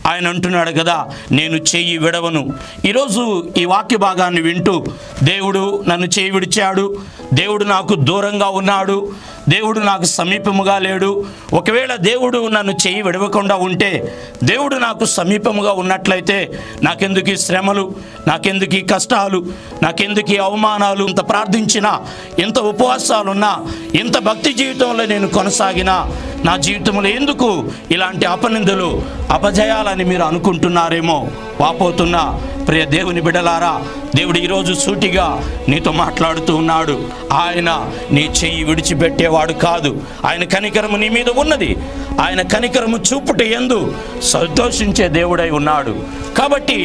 ఆయన అంటున్నాడు కదా, నేను చెయ్యి విడవను. ఈరోజు ఈ వాక్య భాగాన్ని వింటూ దేవుడు నన్ను చెయ్యి విడిచాడు, దేవుడు నాకు దూరంగా ఉన్నాడు, దేవుడు నాకు సమీపముగా లేడు. ఒకవేళ దేవుడు నన్ను చెయ్యి విడవకుండా ఉంటే, దేవుడు నాకు సమీపముగా ఉన్నట్లయితే నాకెందుకు ఈ శ్రమలు, నాకెందుకు ఈ కష్టాలు, నాకెందుకు ఈ అవమానాలు? ఇంత ప్రార్థించినా, ఇంత ఉపవాసాలున్నా, ఇంత భక్తి జీవితంలో నేను కొనసాగినా నా జీవితంలో ఎందుకు ఇలాంటి అపనిందలు, అపజయాలని మీరు అనుకుంటున్నారేమో. వాపోతున్న ప్రియ దేవుని బిడ్డలారా, దేవుడు ఈరోజు సూటిగా నీతో మాట్లాడుతూ ఉన్నాడు. ఆయన నీ చెయ్యి విడిచిపెట్టేవాడు కాదు. ఆయన కనికరము నీ మీద ఉన్నది. ఆయన కనికరము చూపుట యందు సంతోషించే దేవుడై ఉన్నాడు. కాబట్టి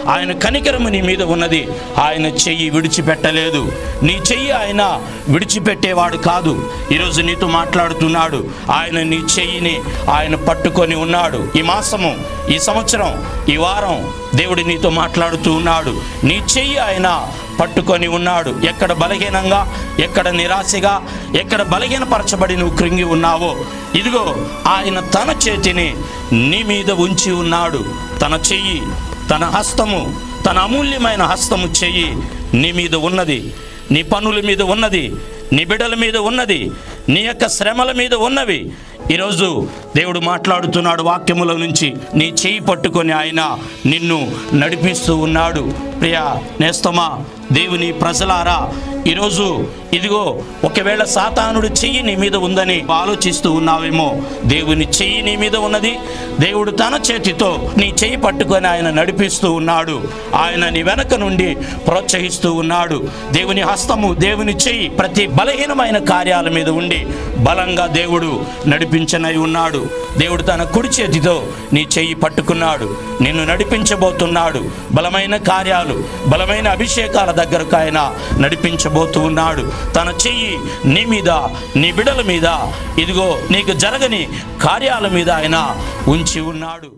ఆయన కనికరము నీ మీద ఉన్నది. ఆయన చెయ్యి విడిచిపెట్టలేదు. నీ చెయ్యి ఆయన విడిచిపెట్టేవాడు కాదు. ఈరోజు నీతో మాట్లాడుతున్నాడు. ఆయన నీ చెయ్యిని ఆయన పట్టుకొని ఉన్నాడు. ఈ మాసము, ఈ సంవత్సరం, ఈ వారం దేవుడు నీతో మాట్లాడుతూ ఉన్నాడు. నీ చెయ్యి ఆయన పట్టుకొని ఉన్నాడు. ఎక్కడ బలహీనంగా, ఎక్కడ నిరాశగా, ఎక్కడ బలహీనపరచబడి నువ్వు కృంగి ఉన్నావో, ఇదిగో ఆయన తన చేతిని నీ మీద ఉంచి ఉన్నాడు. తన చెయ్యి, తన హస్తము, తన అమూల్యమైన హస్తము చెయ్యి నీ మీద ఉన్నది. నీ పనుల మీద ఉన్నది, నీ బిడ్డల మీద ఉన్నది, నీ యొక్క శ్రమల మీద ఉన్నవి. ఈరోజు దేవుడు మాట్లాడుతున్నాడు వాక్యములో నుంచి. నీ చెయ్యి పట్టుకొని ఆయన నిన్ను నడిపిస్తూ ఉన్నాడు. ప్రియ నేస్తమా, దేవుని ప్రజలారా, ఈరోజు ఇదిగో ఒకవేళ సాతానుడు చెయ్యి నీ మీద ఉందని ఆలోచిస్తూ ఉన్నావేమో. దేవుని చెయ్యి నీ మీద ఉన్నది. దేవుడు తన చేతితో నీ చెయ్యి పట్టుకొని ఆయన నడిపిస్తూ ఉన్నాడు. ఆయన నీ వెనక నుండి ప్రోత్సహిస్తూ ఉన్నాడు. దేవుని హస్తము, దేవుని చెయ్యి ప్రతి బలహీనమైన కార్యాల మీద ఉండి బలంగా దేవుడు నడిపించనై ఉన్నాడు. దేవుడు తన కుడి చేతితో నీ చెయ్యి పట్టుకున్నాడు, నిన్ను నడిపించబోతున్నాడు. బలమైన కార్యాలు, బలమైన అభిషేకాల దగ్గరకు ఆయన నడిపించబోతూ ఉన్నాడు. తన చెయ్యి నీ మీద, నీ బిడ్డల మీద, ఇదిగో నీకు జరగని కార్యాల మీద ఆయన ఉంచి ఉన్నాడు.